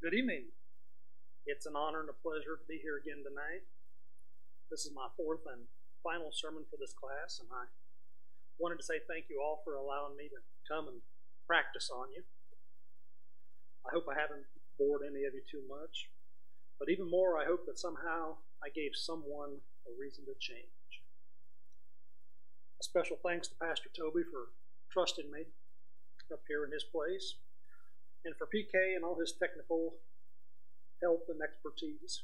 Good evening. It's an honor and a pleasure to be here again tonight. This is my fourth and final sermon for this class, and I wanted to say thank you all for allowing me to come and practice on you. I hope I haven't bored any of you too much, but even more, I hope that somehow I gave someone a reason to change. A special thanks to Pastor Toby for trusting me up here in his place, and for PK and all his technical help and expertise.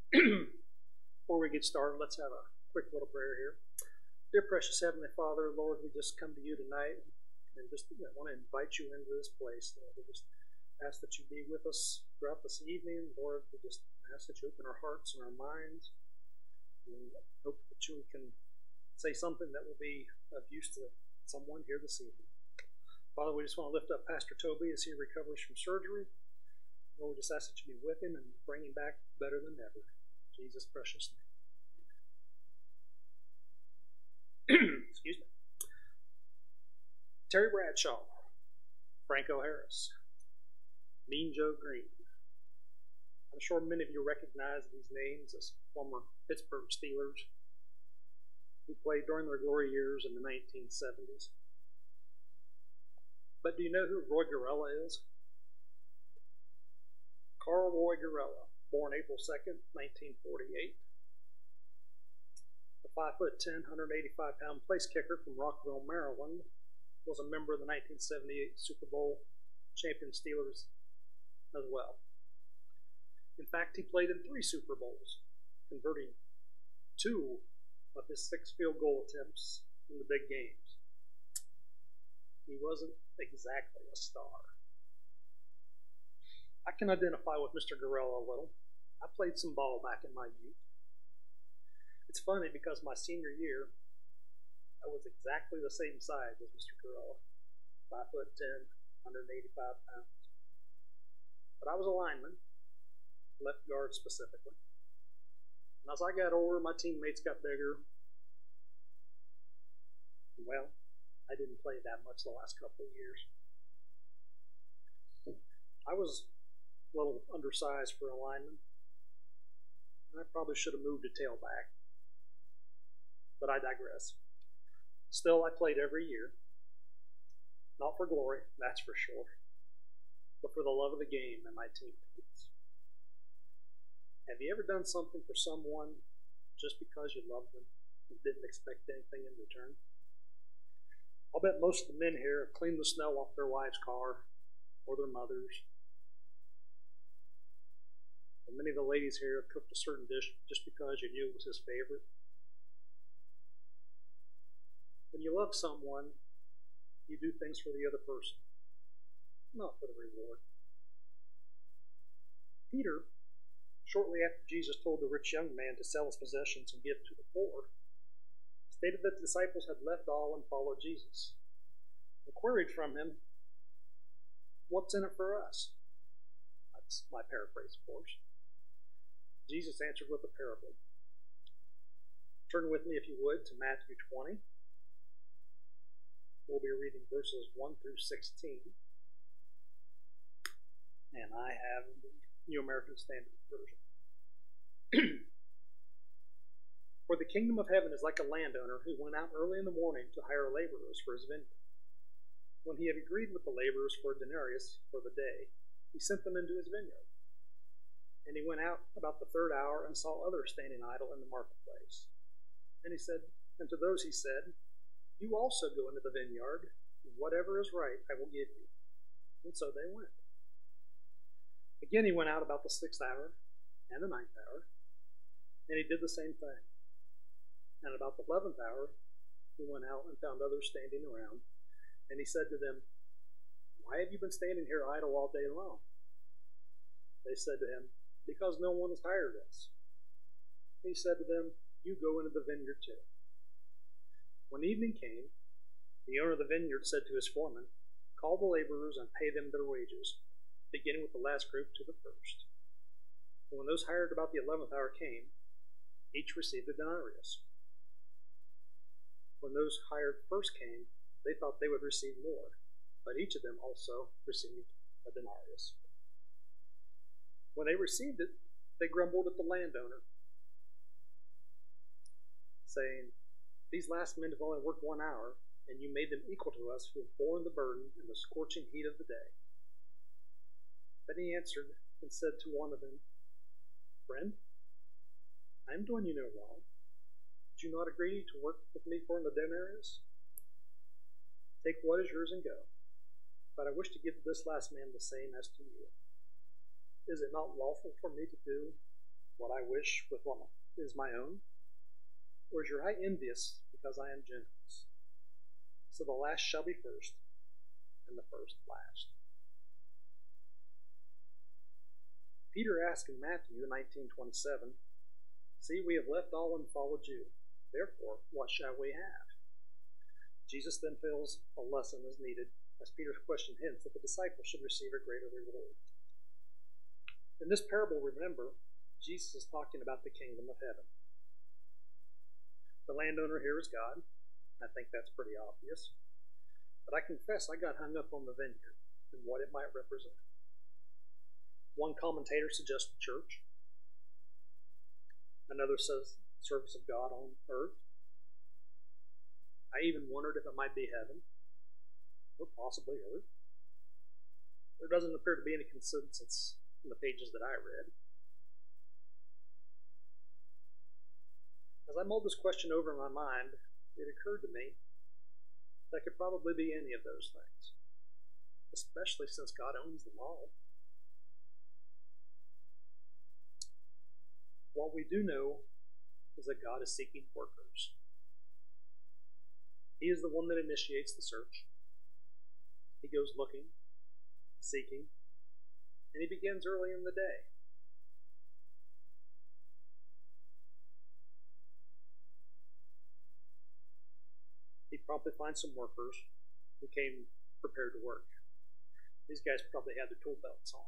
Before we get started, let's have a quick little prayer here. Dear precious Heavenly Father, Lord, we just come to you tonight and just want to invite you into this place. Lord, we just ask that you be with us throughout this evening. Lord, we just ask that you open our hearts and our minds. We hope that you can say something that will be of use to someone here this evening. Father, we just want to lift up Pastor Toby as he recovers from surgery. Lord, we just ask that you be with him and bring him back better than ever. In Jesus' precious name. Excuse me. Terry Bradshaw, Franco Harris, Mean Joe Green. I'm sure many of you recognize these names as former Pittsburgh Steelers who played during their glory years in the 1970s. But do you know who Roy Gerela is? Carl Roy Gerela, born April 2nd, 1948. The 5'10", 185-pound place kicker from Rockville, Maryland, was a member of the 1978 Super Bowl champion Steelers as well. In fact, he played in 3 Super Bowls, converting 2 of his 6 field goal attempts in the big games. He wasn't exactly a star. I can identify with Mr. Gerela a little. I played some ball back in my youth. It's funny because my senior year, I was exactly the same size as Mr. Gerela, 5'10", 185 pounds. But I was a lineman, left guard specifically. And as I got older, my teammates got bigger. Well, I didn't play that much the last couple of years. I was a little undersized for a lineman. I probably should have moved to tailback. But I digress. Still, I played every year. Not for glory, that's for sure. But for the love of the game and my teammates. Have you ever done something for someone just because you loved them and didn't expect anything in return? I'll bet most of the men here have cleaned the snow off their wife's car or their mother's. And many of the ladies here have cooked a certain dish just because you knew it was his favorite. When you love someone, you do things for the other person, not for the reward. Peter, shortly after Jesus told the rich young man to sell his possessions and give to the poor, stated that the disciples had left all and followed Jesus. They queried from him, "What's in it for us?" That's my paraphrase, of course. Jesus answered with a parable. Turn with me, if you would, to Matthew 20. We'll be reading verses 1 through 16. And I have the New American Standard Version. For the kingdom of heaven is like a landowner who went out early in the morning to hire laborers for his vineyard. When he had agreed with the laborers for a denarius for the day, he sent them into his vineyard. And he went out about the 3rd hour and saw others standing idle in the marketplace. And to those he said, "You also go into the vineyard, and whatever is right I will give you." And so they went. Again he went out about the 6th hour and the 9th hour, and he did the same thing. And about the 11th hour, he went out and found others standing around. And he said to them, "Why have you been standing here idle all day long?" They said to him, "Because no one has hired us." He said to them, "You go into the vineyard too." When evening came, the owner of the vineyard said to his foreman, "Call the laborers and pay them their wages, beginning with the last group to the first." And when those hired about the 11th hour came, each received a denarius. When those hired first came, they thought they would receive more, but each of them also received a denarius. When they received it, they grumbled at the landowner, saying, "These last men have only worked 1 hour, and you made them equal to us who have borne the burden in the scorching heat of the day." Then he answered and said to one of them, "Friend, I am doing you no wrong. Did you not agree to work with me for the denarius? Take what is yours and go. But I wish to give to this last man the same as to you. Is it not lawful for me to do what I wish with what is my own? Or is your eye envious because I am generous? So the last shall be first, and the first last." Peter asked in Matthew 19:27, "See, we have left all and followed you. Therefore, what shall we have?" Jesus then feels a lesson is needed, as Peter's question hints that the disciples should receive a greater reward. In this parable, remember, Jesus is talking about the kingdom of heaven. The landowner here is God. I think that's pretty obvious. But I confess I got hung up on the vineyard and what it might represent. One commentator suggests the church. Another says service of God on earth. I even wondered if it might be heaven, or possibly earth. There doesn't appear to be any consensus in the pages that I read. As I mulled this question over in my mind, it occurred to me that could probably be any of those things, especially since God owns them all. What we do know is that God is seeking workers. He is the one that initiates the search. He goes looking, seeking, and he begins early in the day. He promptly finds some workers who came prepared to work. These guys probably had their tool belts on,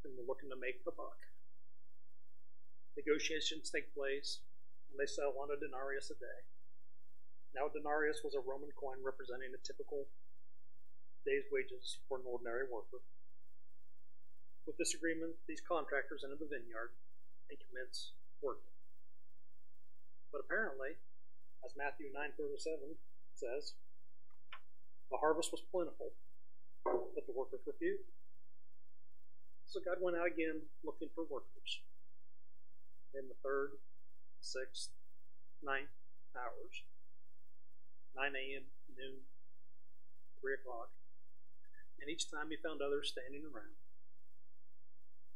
and they're looking to make a buck. Negotiations take place, and they settle on a denarius a day. Now, a denarius was a Roman coin representing a typical day's wages for an ordinary worker. With this agreement, these contractors enter the vineyard and commence working. But apparently, as Matthew 9:37 says, the harvest was plentiful, but the workers were few. So God went out again looking for workers. In the 3rd, 6th, 9th hours, 9 a.m., noon, 3 o'clock, and each time he found others standing around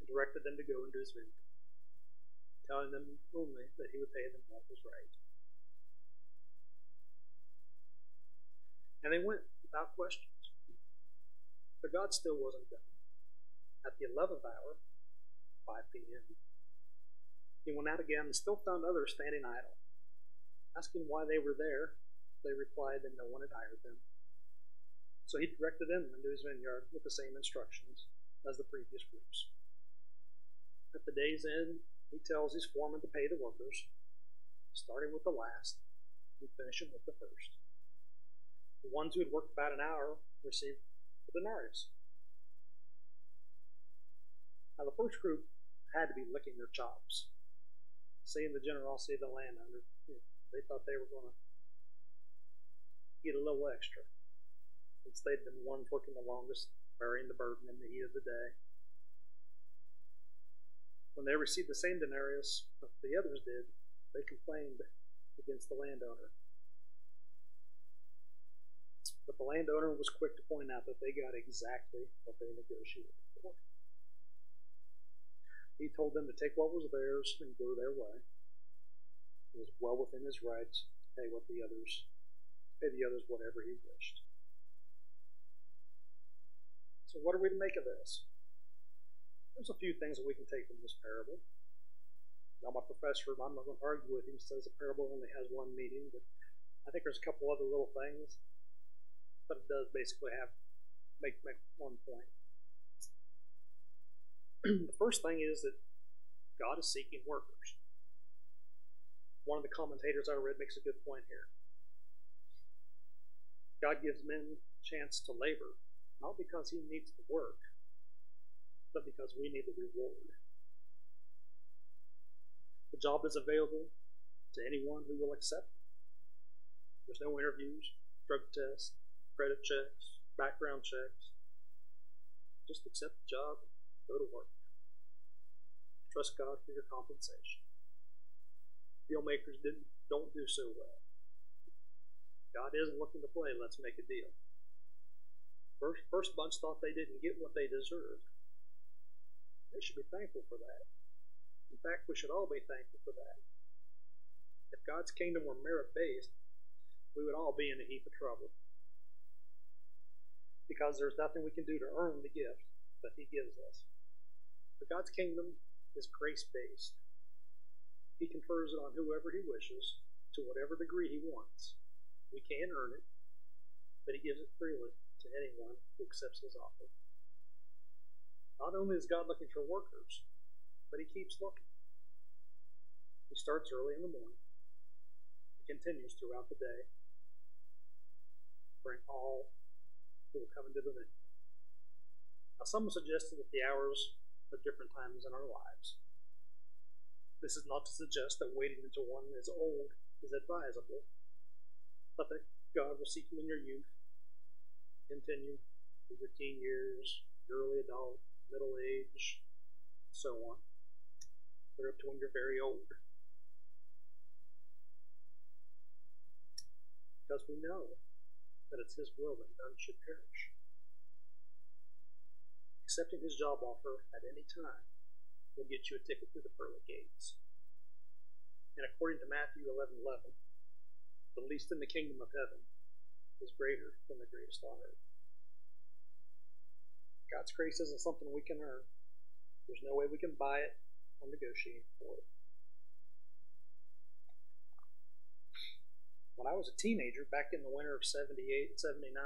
and directed them to go into his vineyard, telling them only that he would pay them what was right. And they went without questions. But God still wasn't done. At the 11th hour, 5 p.m., he went out again and still found others standing idle. Asking why they were there, they replied that no one had hired them. So he directed them into his vineyard with the same instructions as the previous groups. At the day's end, he tells his foreman to pay the workers, starting with the last and finishing with the first. The ones who had worked about an hour received the denarius. Now, the first group had to be licking their chops, seeing the generosity of the landowner. They thought they were going to get a little extra, since they'd been the ones working the longest, bearing the burden in the heat of the day. When they received the same denarius that the others did, they complained against the landowner. But the landowner was quick to point out that they got exactly what they negotiated for. He told them to take what was theirs and go their way. He was well within his rights to pay the others whatever he wished. So what are we to make of this? There's a few things that we can take from this parable. Now, my professor, I'm not going to argue with him, says a parable only has one meaning, but I think there's a couple other little things, but it does basically make one point. The first thing is that God is seeking workers. One of the commentators I read makes a good point here. God gives men a chance to labor not because he needs the work, but because we need the reward. The job is available to anyone who will accept it. There's no interviews, drug tests, credit checks, background checks. Just accept the job, go to work. Trust God for your compensation. Deal makers don't do so well. God isn't looking to play, let's make a deal. First bunch thought they didn't get what they deserved. They should be thankful for that. In fact, we should all be thankful for that. If God's kingdom were merit-based, we would all be in a heap of trouble. Because there's nothing we can do to earn the gift that He gives us. But God's kingdom is grace-based. He confers it on whoever He wishes, to whatever degree He wants. We can't earn it, but He gives it freely to anyone who accepts His offer. Not only is God looking for workers, but He keeps looking. He starts early in the morning. He continues throughout the day. Bring all who will come into the vineyard. Now, some have suggested that the hours are different times in our lives. This is not to suggest that waiting until one is old is advisable, but that God will seek you in your youth, continue through your teen years, your early adult, middle age, so on. They're up to when you're very old. Because we know that it's His will that none should perish. Accepting His job offer at any time will get you a ticket through the pearly gates. And according to Matthew 11:11, the least in the kingdom of heaven is greater than the greatest on earth. God's grace isn't something we can earn. There's no way we can buy it or negotiate for it. When I was a teenager, back in the winter of 78, 79,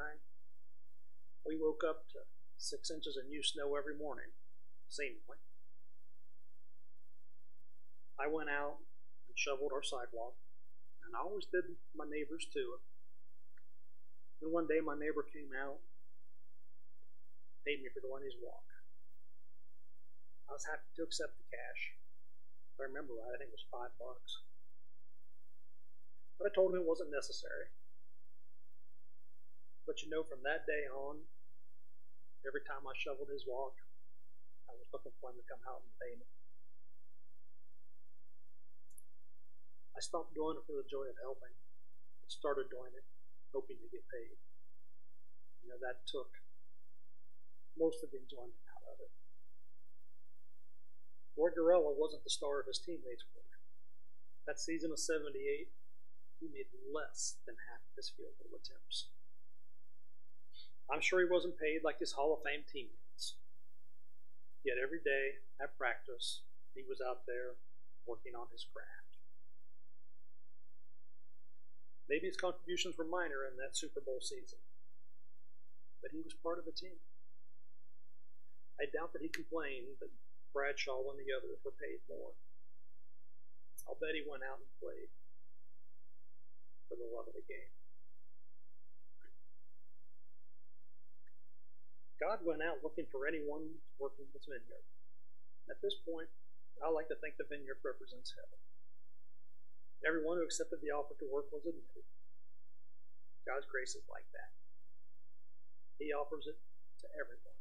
we woke up to 6 inches of new snow every morning, seemingly. I went out and shoveled our sidewalk, and I always did my neighbors too. And one day my neighbor came out, paid me for doing his walk. I was happy to accept the cash. If I remember right, I think it was $5. But I told him it wasn't necessary. But you know, from that day on, every time I shoveled his walk, I was looking for him to come out and pay me. I stopped doing it for the joy of helping and started doing it hoping to get paid. You know, that took most of the enjoyment out of it. Roy Gorella wasn't the star of his teammates' work. That season of 78, he made less than half of his field goal attempts. I'm sure he wasn't paid like his Hall of Fame teammates. Yet every day at practice, he was out there working on his craft. Maybe his contributions were minor in that Super Bowl season, but he was part of the team. I doubt that he complained that Bradshaw and the others were paid more. I'll bet he went out and played for the love of the game. God went out looking for anyone working in His vineyard. At this point, I like to think the vineyard represents heaven. Everyone who accepted the offer to work was admitted. God's grace is like that. He offers it to everyone,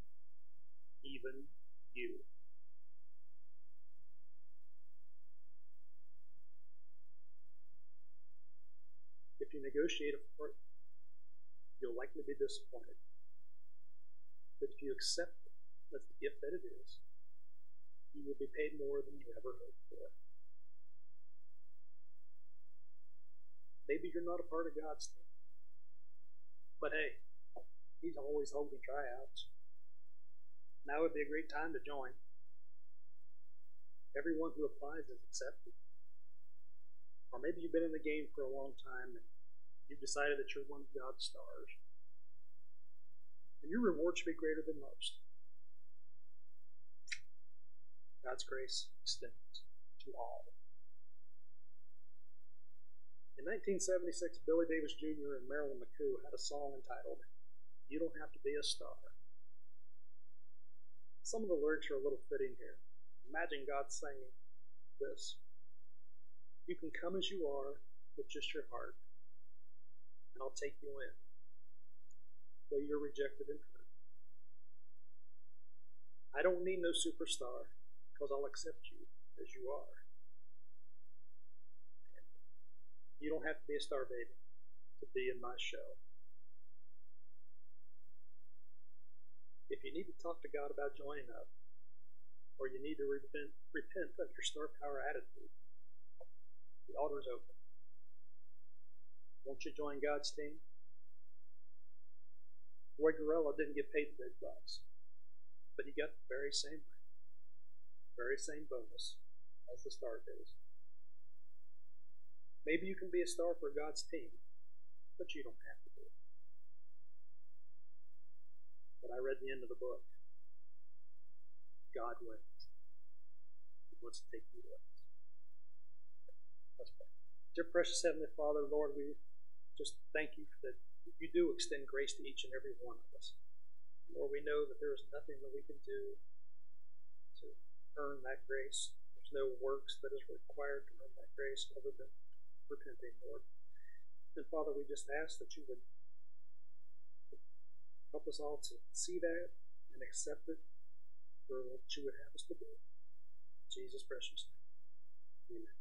even you. If you negotiate for it, you'll likely be disappointed. But if you accept it as the gift that it is, you will be paid more than you ever hoped for. Maybe you're not a part of God's team. But hey, He's always holding tryouts. Now would be a great time to join. Everyone who applies is accepted. Or maybe you've been in the game for a long time and you've decided that you're one of God's stars. And your reward should be greater than most. God's grace extends to all. In 1976, Billy Davis Jr. and Marilyn McCoo had a song entitled, "You Don't Have to Be a Star." Some of the lyrics are a little fitting here. Imagine God saying this: you can come as you are with just your heart, and I'll take you in, though you're rejected and hurt. I don't need no superstar, because I'll accept you as you are. And you don't have to be a star baby to be in my show. If you need to talk to God about joining up, or you need to repent of your star power attitude, the altar's open. Won't you join God's team? Roy Gorella didn't get paid the big bucks, but he got the very same bonus as the star days. Maybe you can be a star for God's team, but you don't have to be. But I read the end of the book. God wins. He wants to take you with us. Let's pray. Dear precious Heavenly Father, Lord, we just thank you that you do extend grace to each and every one of us. Lord, we know that there is nothing that we can do to earn that grace. There's no works that is required to earn that grace other than repenting, Lord. And Father, we just ask that you would help us all to see that and accept it for what you would have us to do. In Jesus' precious name. Amen.